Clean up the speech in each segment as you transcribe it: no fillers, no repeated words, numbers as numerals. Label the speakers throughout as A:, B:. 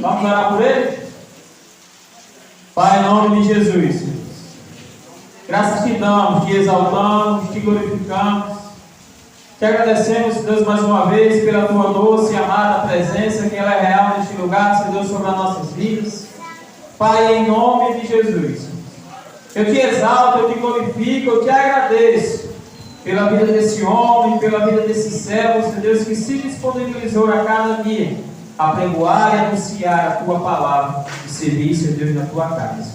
A: Vamos orar por ele? Pai, em nome de Jesus, graças te damos, te exaltamos, te glorificamos. Te agradecemos, Deus, mais uma vez pela tua doce e amada presença, que ela é real neste lugar, Senhor Deus, sobre as nossas vidas. Pai, em nome de Jesus, eu te exalto, eu te glorifico, eu te agradeço pela vida desse homem, pela vida desse servo, Senhor Deus, que se disponibilizou a cada dia a pregoar e anunciar a tua palavra e servir, Senhor Deus, na tua casa.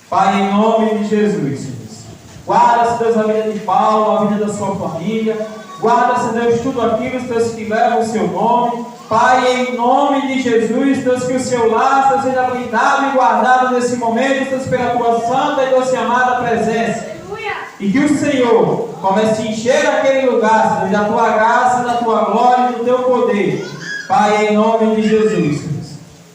A: Pai, em nome de Jesus, Senhor Deus, guarda, Senhor Deus, a vida de Paulo, a vida da sua família. Guarda, Senhor Deus, tudo aquilo, Deus, que leva o seu nome. Pai, em nome de Jesus, Deus, que o seu lar seja blindado e guardado nesse momento, Deus, pela tua santa e doce amada presença. E que o Senhor comece a encher aquele lugar, Senhor, da tua graça, da tua glória e do teu poder. Pai, em nome de Jesus, Deus,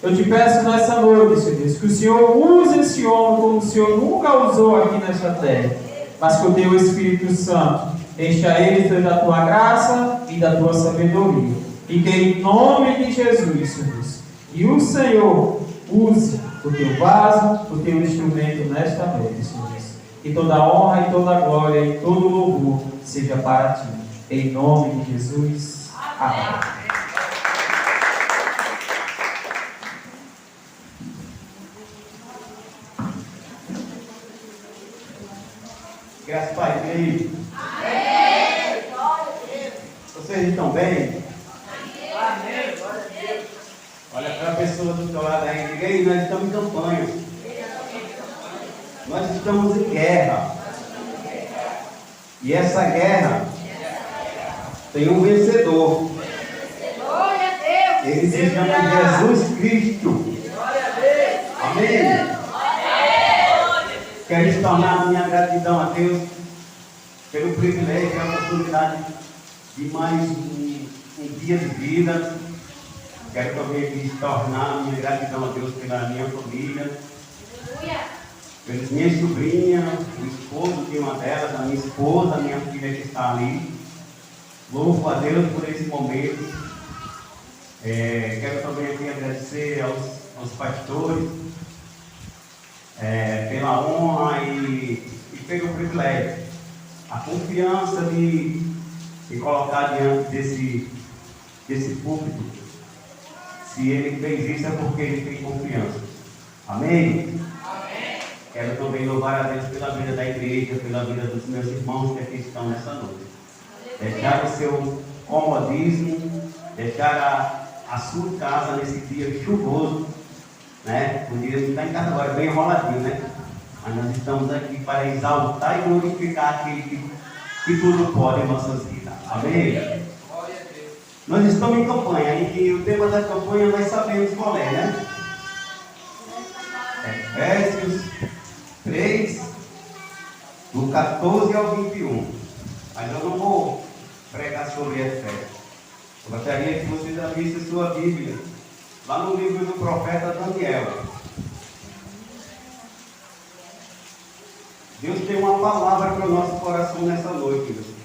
A: eu te peço nessa noite, Senhor Deus, que o Senhor use esse homem como o Senhor nunca usou aqui nesta terra, mas que o teu Espírito Santo encha ele, Deus, da tua graça e da tua sabedoria. E que em nome de Jesus, Senhor Deus, e o Senhor use o teu vaso, o teu instrumento nesta noite, Senhor Deus. E toda a honra e toda a glória e todo o louvor seja para ti. Em nome de Jesus. Amém. Graças a Pai, e aí? Amém. Glória a Deus. Vocês estão bem? Amém. Glória a Deus. Olha para a pessoa do teu lado aí, diga aí, nós estamos em campanha. Nós estamos em guerra. E essa guerra tem um vencedor. Glória a Deus. Ele se chama Jesus Cristo. Glória a Deus. Amém. Quero externar a minha gratidão a Deus pelo privilégio e a oportunidade de mais um dia de vida. Quero também externar a minha gratidão a Deus pela minha família, pelas minhas sobrinhas, o esposo de uma delas, a minha esposa, a minha filha que está ali. Louvo a Deus por esse momento. Quero também aqui agradecer aos pastores, pela honra e pelo privilégio, a confiança de colocar diante desse púlpito. Se ele fez isso é porque ele tem confiança. Amém? Amém. Quero também louvar a Deus pela vida da igreja, pela vida dos meus irmãos que aqui estão nessa noite. Deixar o seu comodismo, deixar a sua casa nesse dia chuvoso, né? O dia está em casa agora, bem enroladinho, né? Mas nós estamos aqui para exaltar e glorificar aquele que tudo pode em nossas vidas. Amém? Nós estamos em campanha, e o tema da campanha nós sabemos qual é, né? Efésios 3, do 14 ao 21. Mas eu não vou pregar sobre Efésios. Eu gostaria que vocês abrissem sua Bíblia lá no livro do profeta Daniel. Deus tem uma palavra para o nosso coração nessa noite, meus filhos.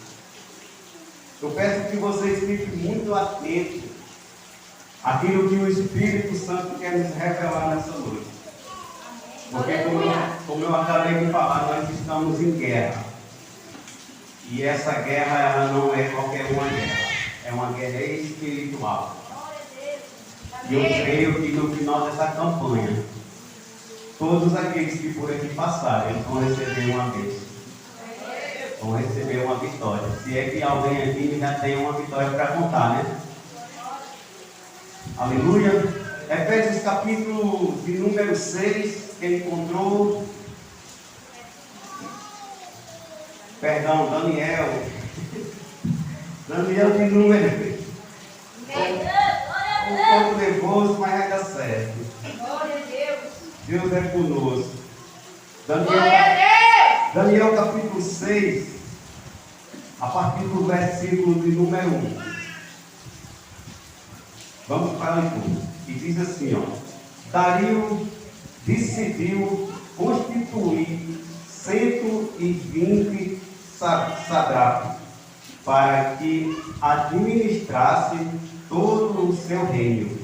A: Eu peço que vocês fiquem muito atentos àquilo que o Espírito Santo quer nos revelar nessa noite. Porque, como eu acabei de falar, nós estamos em guerra. E essa guerra, ela não é qualquer uma guerra. É uma guerra espiritual. E eu creio que no final dessa campanha, todos aqueles que por aqui passarem, eles vão receber uma bênção. Vão receber uma vitória. Se é que alguém aqui já tem uma vitória para contar, né? Aleluia. Efésios capítulo de número 6, quem encontrou. Perdão, Daniel. Daniel de número. Um pouco nervoso, mas vai dar certo. Glória a Deus. Deus é conosco. Daniel capítulo 6, a partir do versículo de número 1. Vamos para o estudo. E diz assim, ó. Dario decidiu constituir 120 sadrapes para que administrasse todo o seu reino,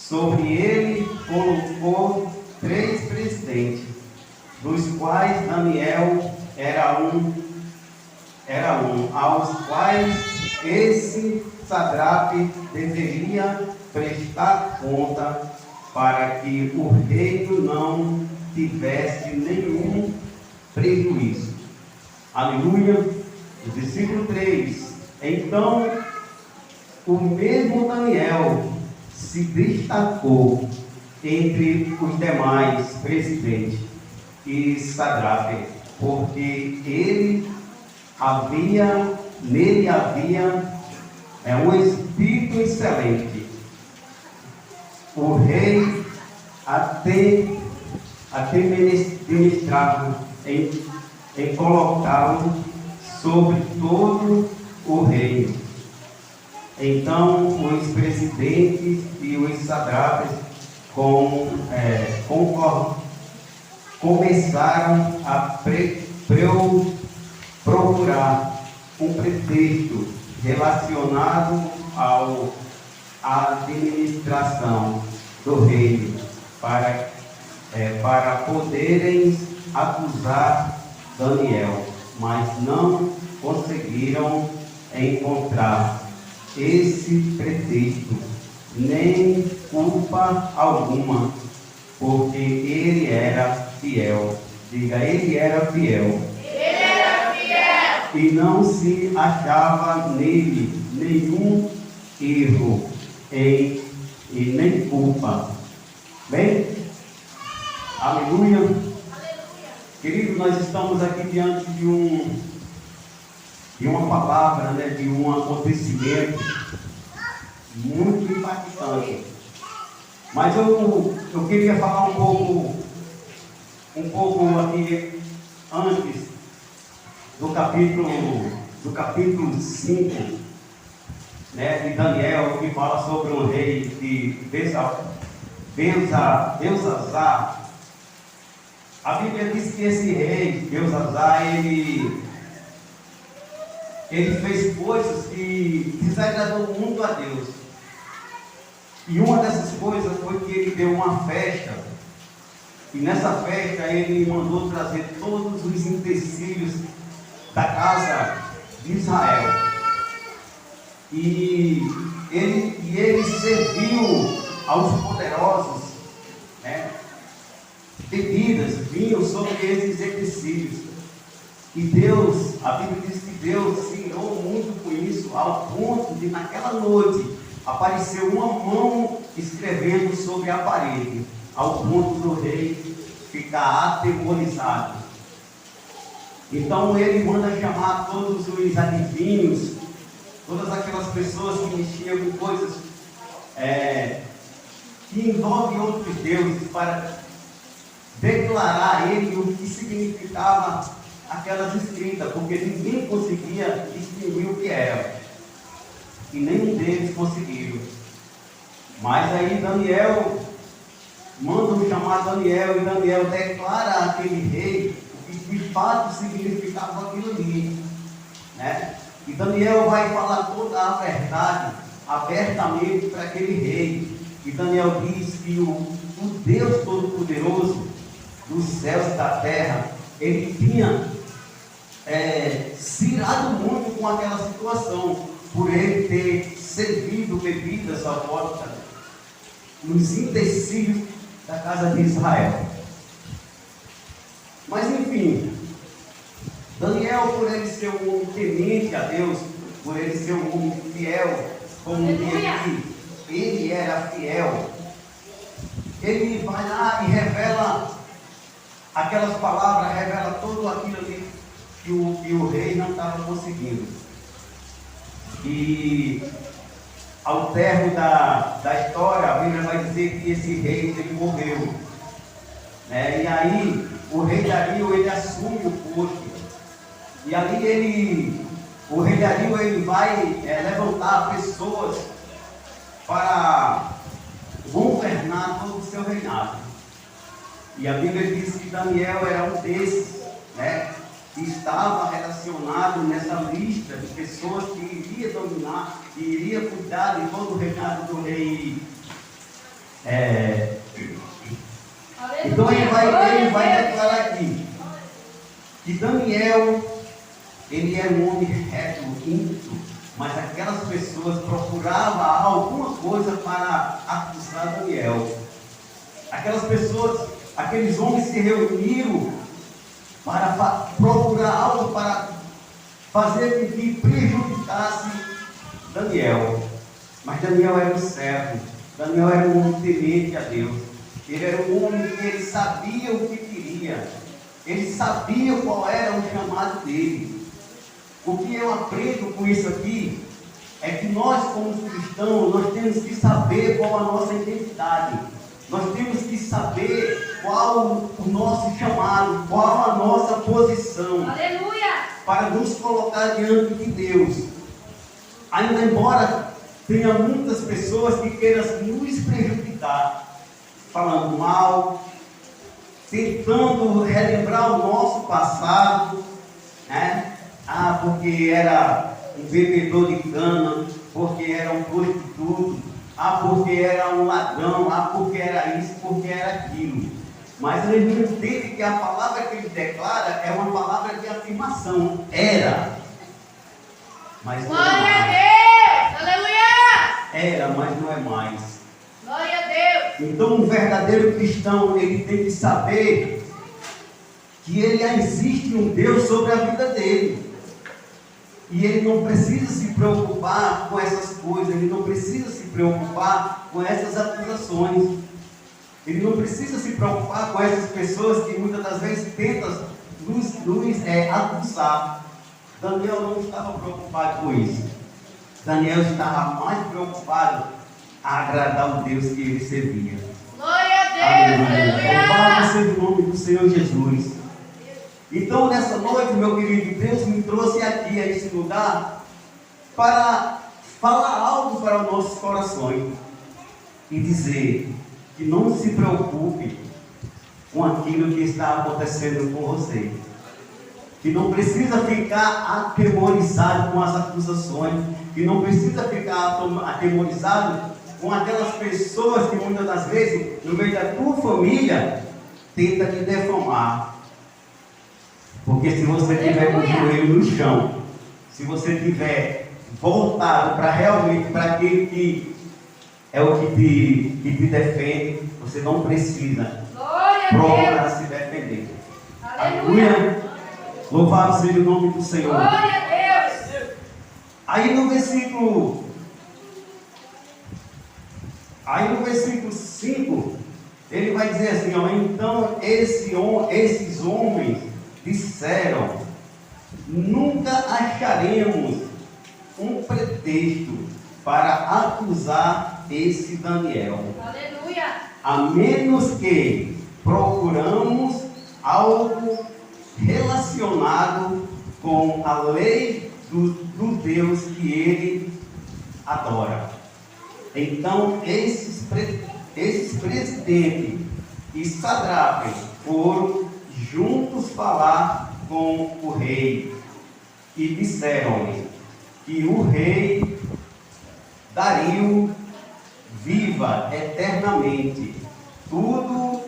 B: Sobre ele colocou 3 presidentes, dos quais Daniel era um, aos quais esse satrape deveria prestar conta, para que o reino não tivesse nenhum prejuízo. Aleluia. O versículo 3. Então, o mesmo Daniel se destacou entre os demais presidentes e satrape, porque nele havia um espírito excelente. O rei até ministrava em colocá-lo sobre todo o reino. Então os presidentes e os satrapes começaram a procurar um pretexto relacionado à administração do reino para poderem acusar Daniel, mas não conseguiram encontrar esse pretexto, nem culpa alguma, porque ele era fiel. Diga, ele era fiel.
C: Ele era fiel.
B: E não se achava nele nenhum erro e nem culpa. Bem? Aleluia. Aleluia. Querido, nós estamos aqui diante de uma palavra, né, de um acontecimento muito impactante. Mas eu queria falar um pouco aqui antes do capítulo 5, né, de Daniel, que fala sobre um rei de Belsazar. A Bíblia diz que esse rei, Belsazar, ele fez coisas que desagradou muito a Deus. E uma dessas coisas foi que ele deu uma festa. E nessa festa ele mandou trazer todos os utensílios da casa de Israel. E ele serviu aos poderosos, né, bebidas, vinho sobre esses utensílios. E Deus, a Bíblia diz que Deus se irou muito com isso, ao ponto de naquela noite apareceu uma mão escrevendo sobre a parede, ao ponto do rei ficar atemorizado. Então ele manda chamar todos os adivinhos, todas aquelas pessoas que mexiam com coisas que envolvem outros deuses, para declarar a ele o que significava aquelas escritas, porque ninguém conseguia distinguir o que era, e nenhum deles conseguiram. Mas aí Daniel manda chamar Daniel, e Daniel declara àquele rei o que de fato significava aquilo ali, né? E Daniel vai falar toda a verdade abertamente para aquele rei. E Daniel diz que o Deus Todo-Poderoso dos céus e da terra, ele tinha se irado muito com aquela situação, por ele ter servido bebidas alcoólicas nos utensílios da casa de Israel. Mas enfim, Daniel, por ele ser um homem temente a Deus, por ele ser um homem fiel, como diz aqui, ele era fiel. Ele vai lá e revela aquelas palavras, revela tudo aquilo ali que o rei não estava conseguindo. E ao término da história, a Bíblia vai dizer que esse rei, ele morreu, né? E aí o rei Dario, ele assume o posto. E ali o rei Dario, ele vai levantar pessoas para governar todo o seu reinado. E a Bíblia diz que Daniel era um desses, né, que estava relacionado nessa lista de pessoas que iria dominar, que iria cuidar de todo o reinado do rei Então ele vai declarar aqui que Daniel, ele era um homem reto, íntegro, mas aquelas pessoas procuravam alguma coisa para acusar Daniel. Aquelas pessoas, aqueles homens se reuniram para procurar algo para fazer com que prejudicasse Daniel. Mas Daniel era um servo, Daniel era um homem temente a Deus. Ele era um homem que ele sabia o que queria, ele sabia qual era o chamado dele. O que eu aprendo com isso aqui é que nós, como cristãos, nós temos que saber qual a nossa identidade. Nós temos que saber qual o nosso chamado, qual a nossa posição.
C: Aleluia!
B: Para nos colocar diante de Deus. Ainda embora tenha muitas pessoas que queiram nos prejudicar, falando mal, tentando relembrar o nosso passado, né? Porque era um bebedor de cana, porque era um prostituto, porque era um ladrão, porque era isso, porque era aquilo. Mas ele não entende que a palavra que ele declara é uma palavra de afirmação. Era. Mas não
C: Glória
B: é mais.
C: a Deus! Aleluia!
B: Era, mas não é mais.
C: Glória a Deus!
B: Então um verdadeiro cristão, ele tem que saber que ele existe um Deus sobre a vida dele. E ele não precisa se preocupar com essas coisas, ele não precisa se preocupar com essas acusações. Ele não precisa se preocupar com essas pessoas que muitas das vezes tentam nos acusar. Daniel não estava preocupado com isso. Daniel estava mais preocupado a agradar o Deus que ele servia.
C: Glória a Deus!
B: Louvado
C: Aleluia!
B: seja o nome do Senhor Jesus. Então, nessa noite, meu querido, Deus me trouxe aqui a esse lugar para falar algo para os nossos corações e dizer que não se preocupe com aquilo que está acontecendo com você, que não precisa ficar atemorizado com as acusações, que não precisa ficar atemorizado com aquelas pessoas que muitas das vezes, no meio da tua família, tenta te defamar. Porque se você tiver com o joelho no chão, se você tiver voltado para realmente para aquele que é o que te defende, você não precisa procurar se defender. Aleluia! Louvado seja o nome do Senhor.
C: Glória a Deus!
B: Aí no versículo 5, ele vai dizer assim, então esses homens disseram, nunca acharemos um pretexto para acusar esse Daniel.
C: Aleluia!
B: A menos que procuramos algo relacionado com a lei do Deus que ele adora. Então, esses presidentes e satrapes foram juntos falar com o rei e disseram-lhe que o rei Dario viva eternamente. Tudo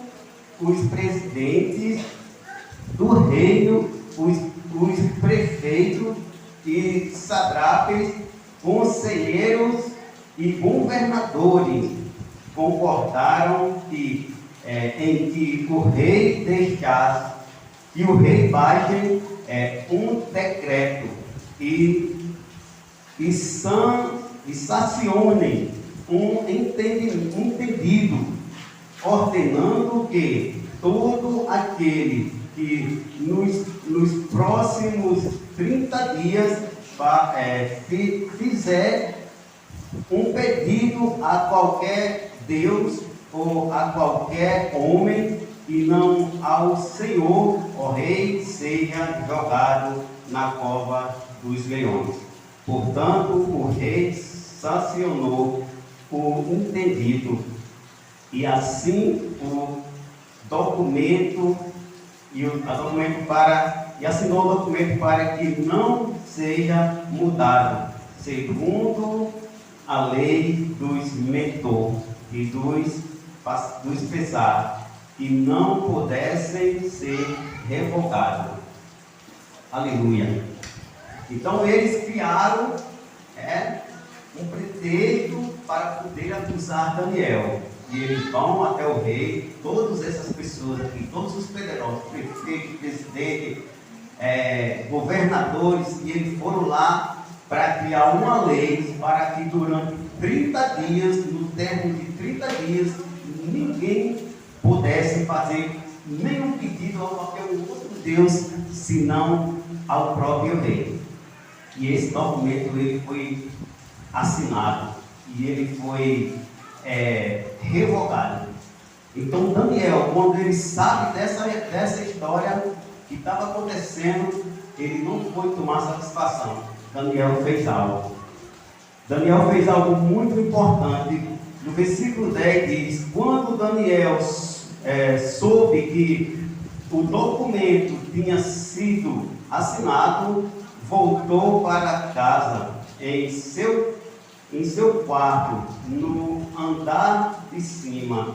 B: os presidentes do reino, os prefeitos e satrapes, conselheiros e governadores concordaram em que o rei deixasse, que o rei baixe um decreto e sancione um entendido, ordenando que todo aquele que nos próximos 30 dias fizer um pedido a qualquer Deus ou a qualquer homem e não ao Senhor, o rei, seja jogado na cova dos leões. Portanto, o rei sancionou o entendido e assim o documento assinou o documento para que não seja mudado, segundo a lei dos mentores e dos dos pesar, e não pudessem ser revogados. Aleluia. Então eles criaram um pretexto para poder acusar Daniel. E eles vão até o rei, todas essas pessoas aqui, todos os poderosos, prefeitos, presidentes, governadores, e eles foram lá para criar uma lei para que durante 30 dias, no termo de 30 dias, ninguém pudesse fazer nenhum pedido a qualquer outro Deus, senão ao próprio rei. E esse documento ele foi assinado e ele foi revogado. Então Daniel, quando ele sabe dessa história que estava acontecendo, ele não foi tomar satisfação. Daniel fez algo. Daniel fez algo muito importante. No versículo 10 diz: quando Daniel soube que o documento tinha sido assinado, voltou para casa em seu quarto, no andar de cima.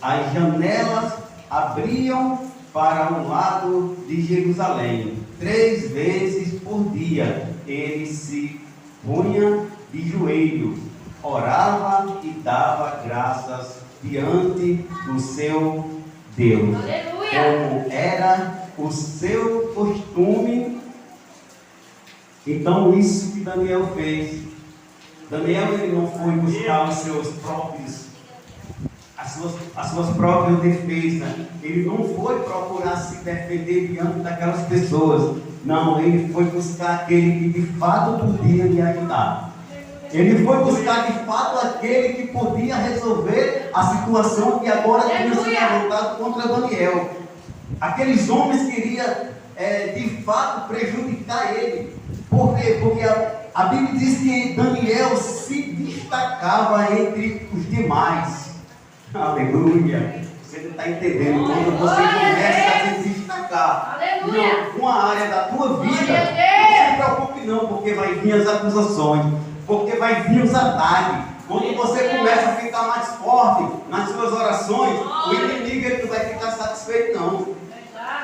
B: As janelas abriam para um lado de Jerusalém. 3 vezes por dia ele se punha de joelho, orava e dava graças diante do seu Deus.
C: Aleluia.
B: Como era o seu costume. Então isso que Daniel fez. Daniel ele não foi buscar as suas próprias defesas. Ele não foi procurar se defender diante daquelas pessoas. Não, ele foi buscar aquele que de fato podia lhe ajudar. Ele foi buscar de fato aquele que podia resolver a situação que agora tinha se levantado contra Daniel. Aqueles homens queriam de fato prejudicar ele. Por quê? Porque a Bíblia diz que Daniel se destacava entre os demais. Aleluia! Você não está entendendo. Quando você começa a se destacar em alguma área da tua vida, não se preocupe não, porque vai vir as acusações, porque vai vir os ataques. Quando você começa a ficar mais forte nas suas orações, o inimigo ele não vai ficar satisfeito não.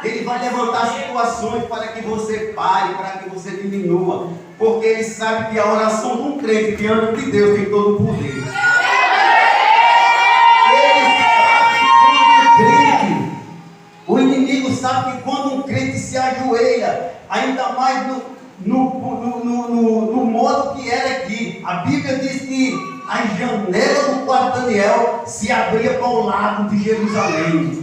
B: Ele vai levantar situações para que você pare, para que você diminua, porque ele sabe que a oração de um crente diante de Deus tem todo o poder. O inimigo sabe que quando um crente se ajoelha, ainda mais no modo que era aqui, a Bíblia diz que as janelas do quarto de Daniel se abriam para o lado de Jerusalém.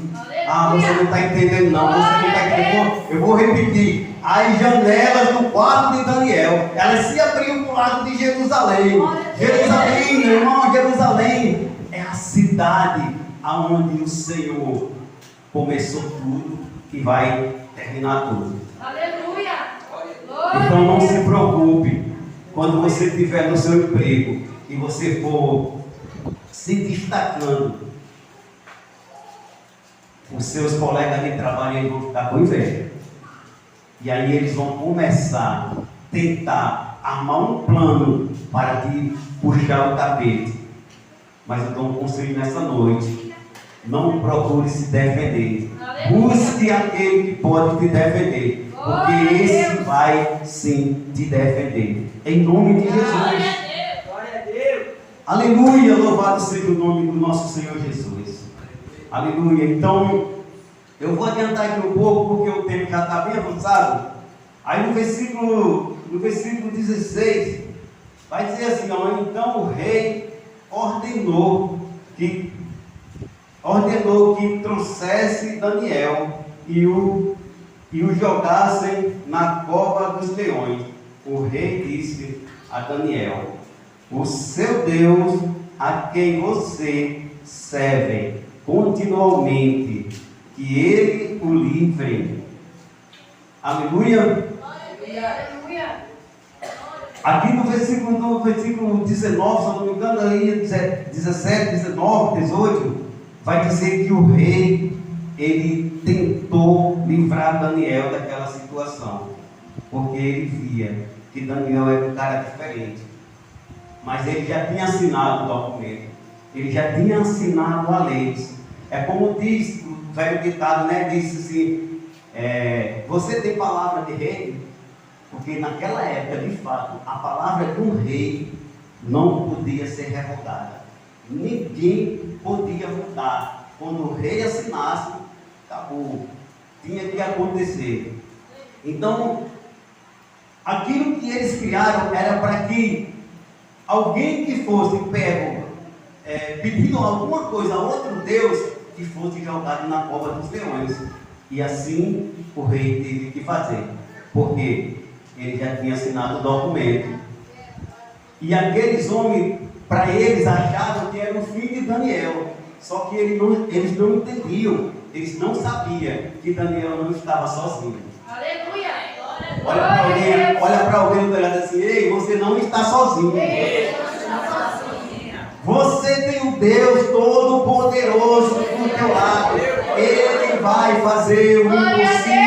B: Você não está entendendo não, você não está entendendo. Eu vou repetir. As janelas do quarto de Daniel, elas se abriam para o lado de Jerusalém. Jerusalém, meu irmão, Jerusalém é a cidade aonde o Senhor começou tudo e vai terminar tudo.
C: Aleluia.
B: Então não se preocupe quando você estiver no seu emprego e você for se destacando. Os seus colegas de trabalho vão ficar com inveja. E aí eles vão começar a tentar armar um plano para te puxar o tapete. Mas eu dou um conselho nessa noite. Não procure se defender. Busque aquele que pode te defender. Porque esse vai sim te defender. Em nome de Jesus.
C: Glória a Deus.
B: Aleluia. Louvado seja o nome do nosso Senhor Jesus. Aleluia. Então, eu vou adiantar aqui um pouco, porque o tempo já está bem avançado. Aí no versículo 16, vai dizer assim, então o rei ordenou que trouxesse Daniel e o jogassem na cova dos leões. O rei disse a Daniel: o seu Deus, a quem você serve continuamente, que ele o livre. Aleluia.
C: Aleluia.
B: Aqui no versículo 19, se eu não me engano, aí 17, 19, 18, vai dizer que o rei, ele tentou livrar Daniel daquela situação, porque ele via que Daniel era um cara diferente, mas ele já tinha assinado o documento. ele já tinha ensinado a lei. É como diz o velho ditado, né? Diz assim, você tem palavra de rei? Porque naquela época, de fato, a palavra de um rei não podia ser revogada. Ninguém podia mudar. Quando o rei assinasse, acabou. Tinha que acontecer. Então, aquilo que eles criaram era para que alguém que fosse pego pedindo alguma coisa a outro Deus, que fosse jogado na cova dos leões. E assim o rei teve que fazer. Porque ele já tinha assinado o documento. E aqueles homens, para eles, achavam que era o filho de Daniel. Só que eles não entendiam. Eles não sabiam que Daniel não estava sozinho.
C: Aleluia!
B: Olha para alguém do lado assim: ei, você não está sozinho. Você tem um Deus Todo-Poderoso do teu lado. Ele vai fazer o impossível.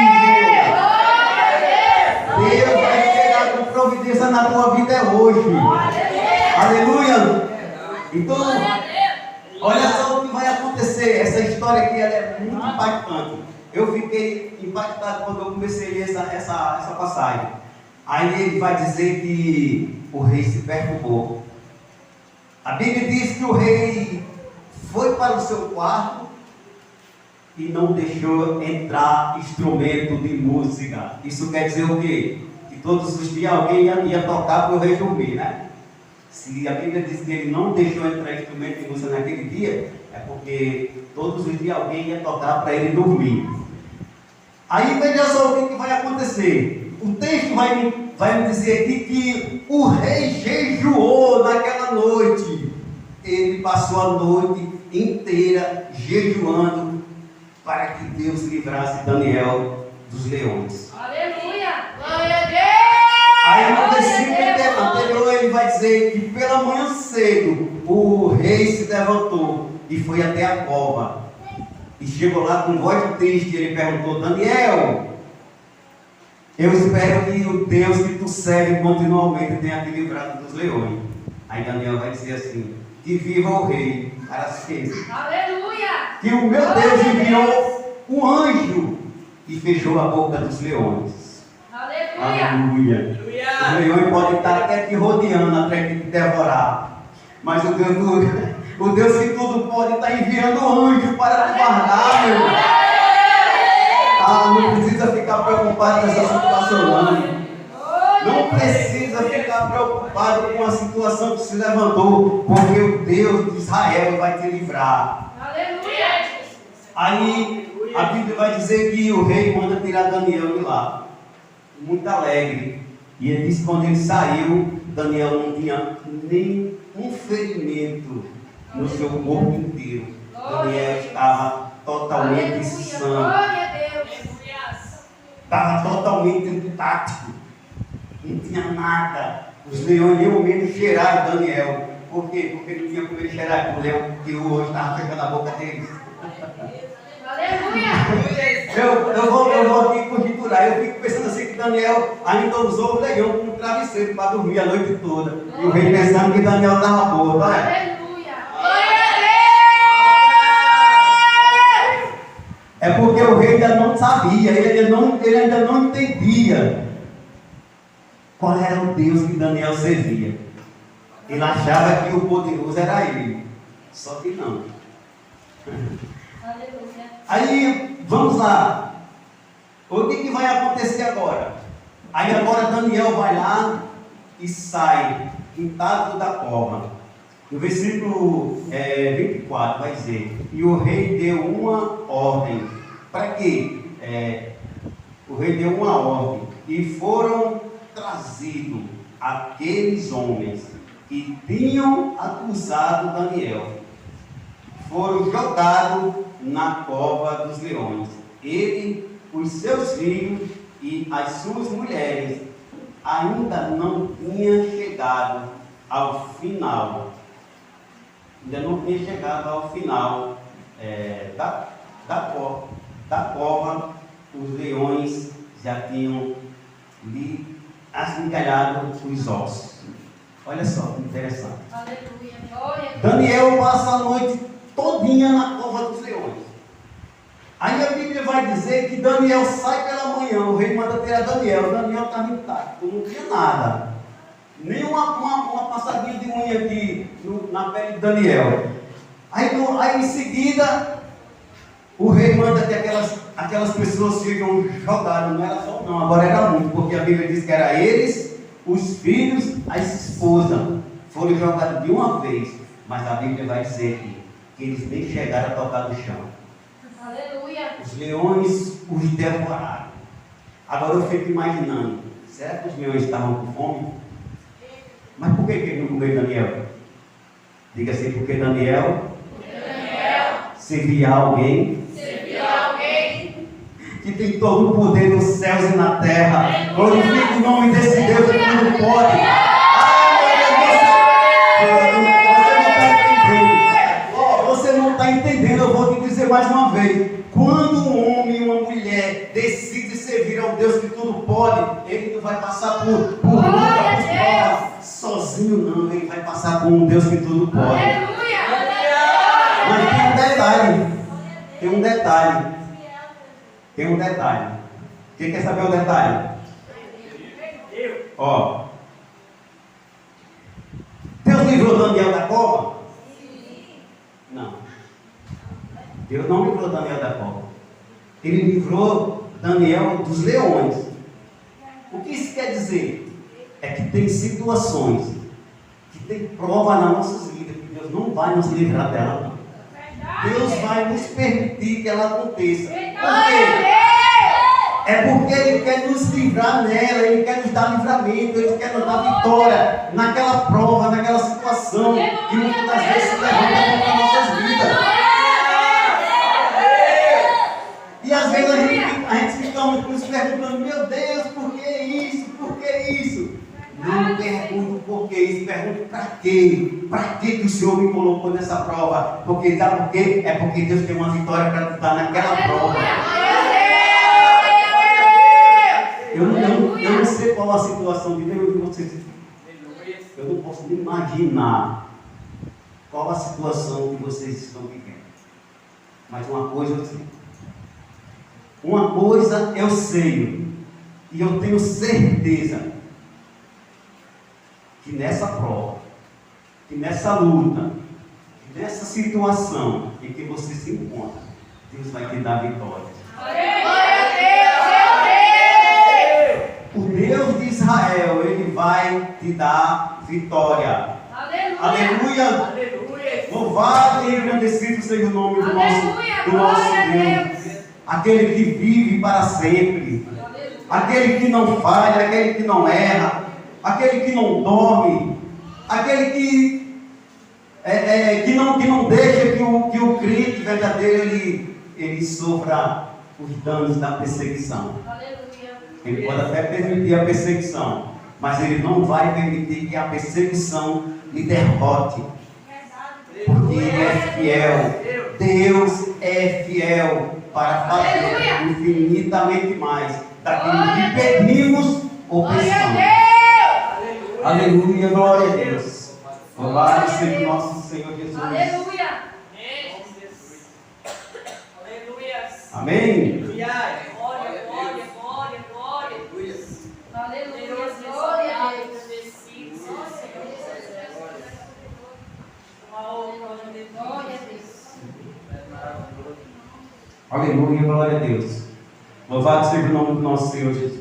B: Deus vai chegar com providência na tua vida hoje. Aleluia! Então, olha só o que vai acontecer. Essa história aqui ela é muito impactante. Eu fiquei impactado quando eu comecei a ler essa passagem. Aí ele vai dizer que o rei se perturbou. A Bíblia diz que o rei foi para o seu quarto e não deixou entrar instrumento de música. Isso quer dizer o quê? Que todos os dias alguém ia tocar para o rei dormir, né? Se a Bíblia diz que ele não deixou entrar instrumento de música naquele dia, é porque todos os dias alguém ia tocar para ele dormir. Aí veja só o que vai acontecer. O texto vai me dizer aqui que o rei jejuou naquela noite. Ele passou a noite inteira jejuando para que Deus livrasse Daniel dos leões.
C: Aleluia! Glória a Deus!
B: Aí no versículo anterior ele vai dizer que pela manhã cedo o rei se levantou e foi até a cova. E chegou lá com voz triste, ele perguntou: Daniel, eu espero que o Deus que tu serve continuamente tenha te livrado dos leões. Aí Daniel vai dizer assim: que viva o rei para sempre.
C: Aleluia!
B: Que o meu Deus enviou um anjo e fechou a boca dos leões.
C: Aleluia!
B: Aleluia! Os leões podem estar até te rodeando até te devorar. Mas o Deus que tudo pode está enviando anjo para te guardar, meu irmão. Não precisa ficar preocupado com essa situação, não. Não precisa ficar preocupado com a situação que se levantou, porque o Deus de Israel vai te livrar.
C: Aleluia!
B: Aí a Bíblia vai dizer que o rei manda tirar Daniel de lá, muito alegre. E ele diz que quando ele saiu, Daniel não tinha nem um ferimento no seu corpo inteiro. Daniel estava totalmente sã.
C: Glória a Deus!
B: Estava totalmente intacto. Não tinha nada. Os leões nem ao menos cheiraram Daniel. Por quê? Porque não tinha como ele cheirar com o leão, que o anjo estava fechando a boca deles.
C: Aleluia!
B: Eu vou aqui conjecturar. Eu fico pensando assim que Daniel ainda usou o leão como travesseiro para dormir a noite toda. E o rei pensando que Daniel estava morto. Olha.
C: Aleluia! Glória a Deus!
B: É porque o rei ainda não sabia, ele ainda não entendia qual era o Deus que Daniel servia. Ele achava que o poderoso era ele. Só que não.
C: Aleluia!
B: Aí, vamos lá. O que vai acontecer agora? Aí agora Daniel vai lá e sai intacto da cova. No versículo 24 vai dizer: e o rei deu uma ordem. Para quê? O rei deu uma ordem. E foram trazidos aqueles homens que tinham acusado Daniel. Foram jogados na cova dos leões. Ele, os seus filhos e as suas mulheres ainda não tinham chegado ao final. Ainda não tinha chegado ao final da cova. Os leões já tinham lhe esmigalhado os ossos. Olha só que interessante.
C: Aleluia. Glória a Deus.
B: Daniel passa a noite todinha na cova dos leões. Aí a Bíblia vai dizer que Daniel sai pela manhã, o rei manda tirar Daniel. Daniel estava intacto, não tinha nada. Nem uma passadinha de unha aqui na pele de Daniel. Aí em seguida, o rei manda que aquelas pessoas sejam jogadas. Não era só não, agora era muito, porque a Bíblia diz que era eles, os filhos, as esposas. Foram jogados de uma vez. Mas a Bíblia vai dizer que eles nem chegaram a tocar no chão.
C: Aleluia.
B: Os leões os devoraram. Agora eu fico imaginando, será que os leões estavam com fome? Mas por que eles não comeram Daniel? Diga assim, porque Daniel servia a alguém que tem todo o poder dos céus e na terra. Glorifique o nome desse Deus que tudo pode. Você não está entendendo, eu vou te dizer mais uma vez. Quando um homem e uma mulher decidem servir ao Deus que tudo pode, ele não vai passar por luta, por prova sozinho, não. Ele vai passar por um Deus que tudo pode.
C: Aleluia.
B: Mas tem um detalhe. Tem um detalhe. Quem quer saber o detalhe? Ó. Deus livrou Daniel da cova? Não. Deus não livrou Daniel da cova. Ele livrou Daniel dos leões. O que isso quer dizer? É que tem situações, que tem prova nas nossas vidas, que Deus não vai nos livrar dela, não. Deus vai nos permitir que ela aconteça. Por quê? É porque Ele quer nos livrar nela, Ele quer nos dar livramento, Ele quer nos dar vitória naquela prova, naquela situação que muitas das vezes se levanta contra nossas vidas. E às vezes a gente fica nos perguntando, meu Deus, por que isso? Por que isso? Não pergunto por que isso, pergunto para quê? Para que o Senhor me colocou nessa prova? Porque sabe por quê? É porque Deus tem uma vitória para te dar naquela prova. Eu não sei qual a situação de Deus de vocês. Eu não posso nem imaginar qual a situação que vocês estão vivendo. Mas uma coisa eu sei. Uma coisa eu sei. E eu tenho certeza que nessa prova, que nessa luta, que nessa situação em que você se encontra, Deus vai te dar vitória. O Deus de Israel, Ele vai te dar vitória. Aleluia! Louvado e engrandecido seja o nome do nosso Deus. Aquele que vive para sempre. Aquele que não falha, aquele que não erra, aquele que não dorme, aquele que não deixa que o crente verdadeiro ele sofra os danos da perseguição. Ele pode até permitir a perseguição, mas ele não vai permitir que a perseguição lhe derrote, porque ele é fiel. Deus é fiel para fazer infinitamente mais daquilo que pedimos ou pensamos. Aleluia, glória a Deus. Louvado seja o nosso Senhor Jesus.
C: Aleluia.
B: Amém?
C: Glória, glória a Deus. Glória a Deus.
B: Aleluia, glória a Deus. Louvado seja o nome do nosso Senhor Jesus.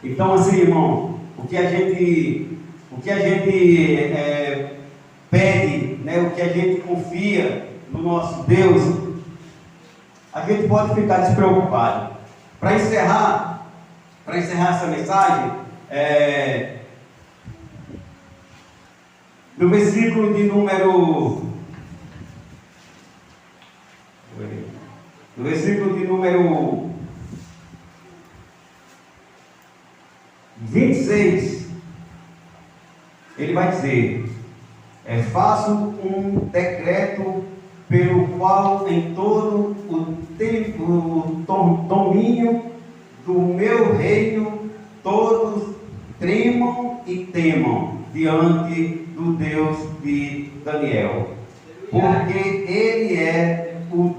B: Então, assim, irmão, o que a gente pede, né, o que a gente confia no nosso Deus, a gente pode ficar despreocupado. Para encerrar essa mensagem, no versículo de número 26, ele vai dizer: faço um decreto pelo qual em todo o tempo, o domínio do meu reino, todos tremam e temam, diante do Deus de Daniel, porque Ele é o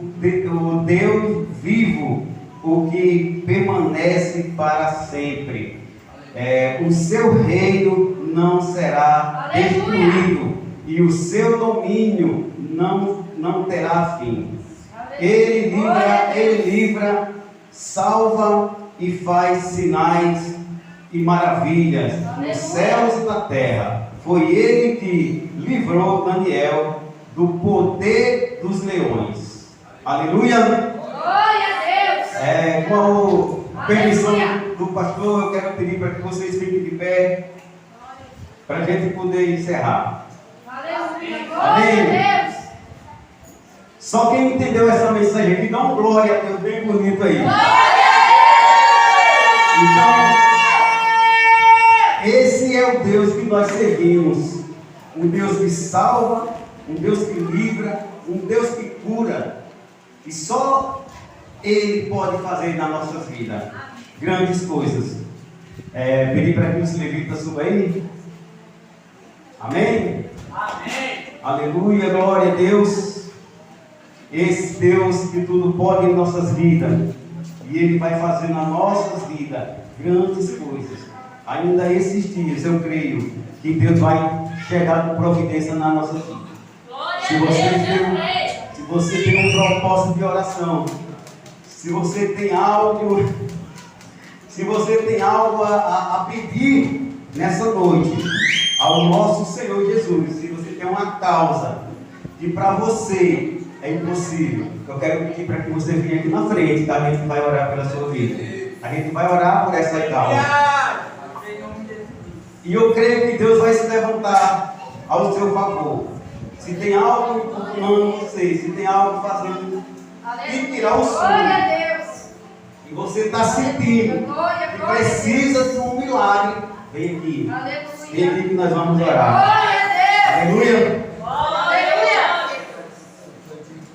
B: Deus vivo, o que permanece para sempre. O seu reino não será destruído e o seu domínio não terá fim. Ele livra, salva e faz sinais e maravilhas nos céus e na terra. Foi Ele que livrou Daniel do poder dos leões. Aleluia!
C: Glória a Deus!
B: Com a permissão do pastor, eu quero pedir para que vocês fiquem de pé, para a gente poder encerrar.
C: Aleluia!
B: Amém.
C: Glória a Deus!
B: Só quem entendeu essa mensagem aqui, dá um glória a Deus bem bonito aí. Então, esse é o Deus que nós servimos. Um Deus que salva, um Deus que livra, um Deus que cura. E só Ele pode fazer nas nossas vidas grandes coisas. Pedir para que os levitas subam aí. Amém?
A: Amém.
B: Aleluia, glória a Deus. Esse Deus que tudo pode em nossas vidas. E Ele vai fazer nas nossas vidas grandes coisas. Ainda esses dias eu creio que Deus vai chegar com providência na nossa vida. Se você tem um propósito de oração, se você tem algo a pedir nessa noite ao nosso Senhor Jesus, se você tem uma causa que para você é impossível, eu quero pedir para que você venha aqui na frente, tá? A gente vai orar pela sua vida. A gente vai orar por essa causa. E eu creio que Deus vai se levantar ao seu favor. Se tem algo impulsionando você, se tem algo fazendo e tirar o sono,
C: Glória a Deus!
B: e você está sentindo que precisa de um milagre, vem aqui. Vem aqui que nós vamos orar.
C: Glória a Deus!
B: Aleluia!
C: Aleluia!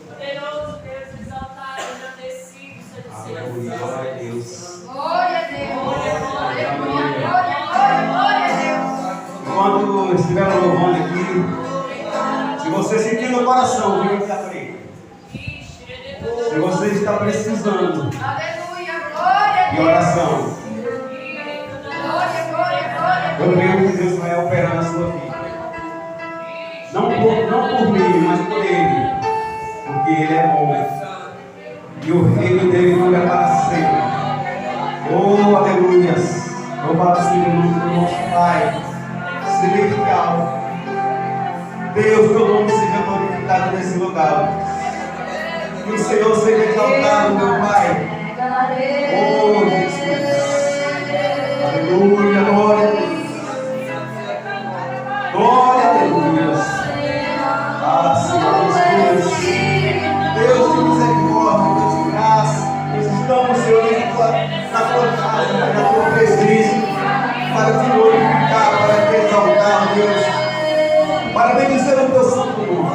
D: Poderoso Deus, exaltado, agradecido,
B: Aleluia, glória a Deus.
C: Glória a Deus! Aleluia! Glória a Deus!
B: Enquanto estiver louvando aqui, se você sentir no coração, vem aqui à frente. Se você está precisando
C: Aleluia! Glória a
B: de
C: Deus!
B: oração,
C: Glória!
B: eu creio que Deus vai operar na sua vida. Não por mim, mas por Ele. Porque Ele é bom. E o reino dele não é para sempre. Oh, aleluia. Louvado seja o nome do nosso Pai celestial. Deus, teu nome seja glorificado nesse lugar. Que o Senhor seja exaltado, meu Pai. Oh, Jesus. Aleluia, glória a Deus. Glória, aleluia. Ah, Senhor Jesus. Deus de misericórdia, Deus de graça. Nós estamos, Senhor, na tua casa, na tua presença, para te glorificar, para te exaltar, Deus. Para bendizer o teu santo nome.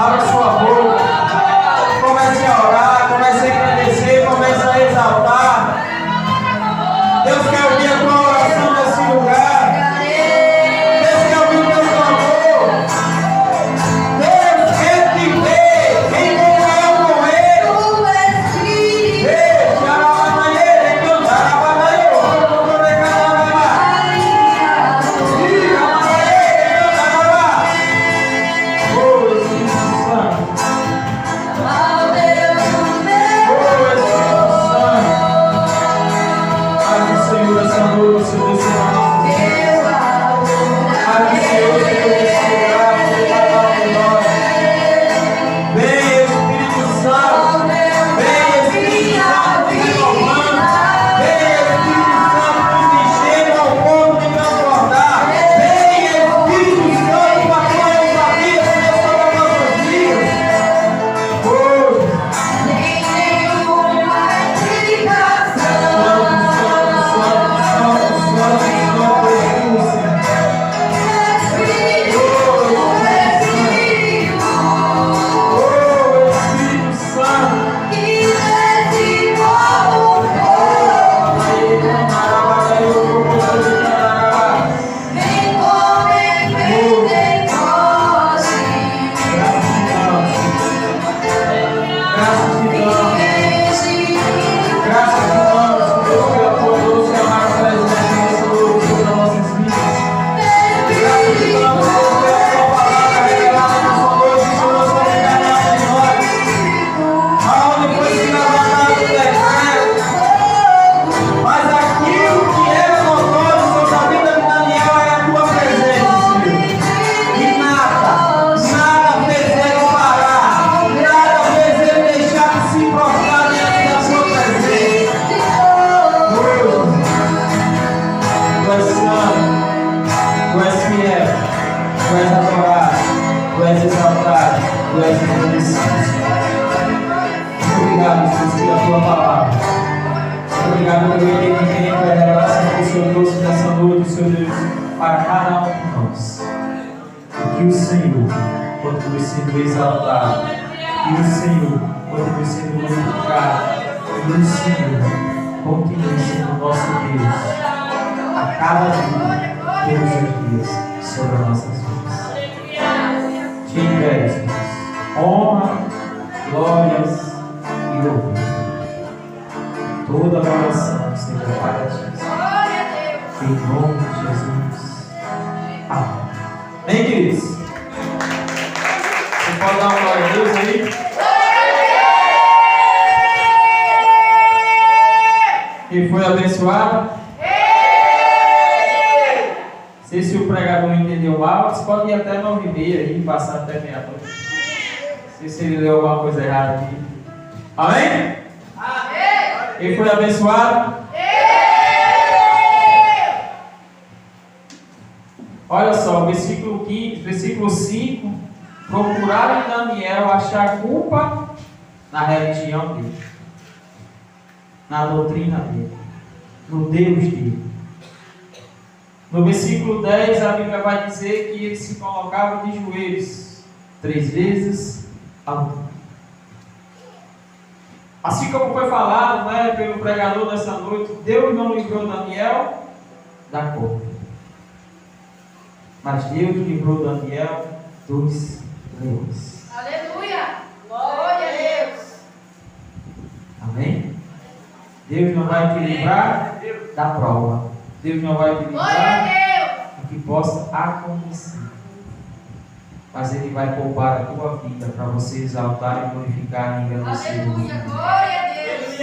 A: Abra sua boca. Comece a orar, comece a agradecer, comece a exaltar. Deus quer ouvir a tua oração nesse lugar. Deus quer ouvir o teu clamor. Deus quer te ver. Quem morreu, morreu. Deixa a maneira de cantar a banaia. Olha só, versículo 5. Procuraram em Daniel achar culpa na religião dele, na doutrina dele, no Deus dele. No versículo 10, a Bíblia vai dizer que ele se colocava de joelhos 3 vezes ao dia. Assim como foi falado, né, pelo pregador dessa noite, Deus não livrou Daniel da cova, mas Deus livrou Daniel dos leões.
C: Aleluia! Glória a Deus!
A: Amém? Deus não vai te livrar da prova. Deus não vai te livrar do que possa acontecer. Mas Ele vai poupar a tua vida para você exaltar e glorificar e engrandecer.
C: Aleluia! Glória a Deus!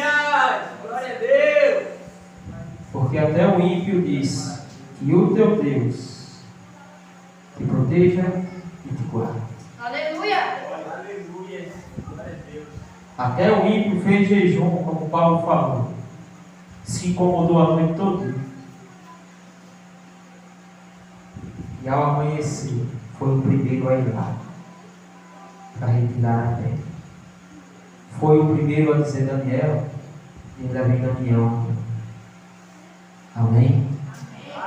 D: Glória a Deus!
A: Porque até o ímpio diz que o teu Deus te proteja e te guarde.
C: Aleluia!
D: Aleluia! Glória a Deus!
A: Até o ímpio fez jejum, como Paulo falou. Se incomodou a noite toda. E ao amanhecer, foi o primeiro a ir lá para retirar a terra. Foi o primeiro a dizer: Daniel, ainda vem Daniel. Amém?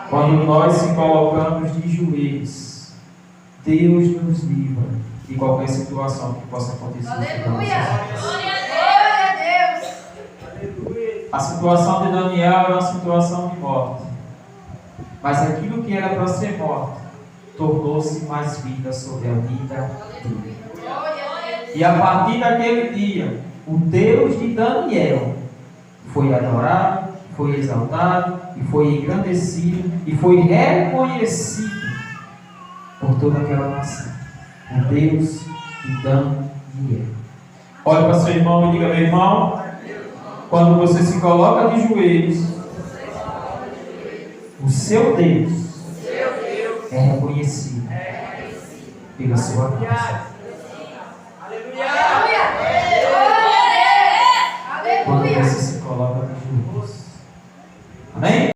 A: Quando nós se colocamos de joelhos, Deus nos livra de qualquer situação que possa acontecer.
C: Aleluia! Glória a Deus!
D: Aleluia.
A: A situação de Daniel era uma situação de morte. Mas aquilo que era para ser morte tornou-se mais vida sobre a vida dele.
C: Glória a Deus!
A: E a partir daquele dia, o Deus de Daniel foi adorado, foi exaltado, e foi engrandecido, e foi reconhecido por toda aquela nação. O Deus de Daniel. Olhe para seu irmão e diga: meu irmão, quando você se coloca de joelhos, o seu Deus é reconhecido pela sua graça.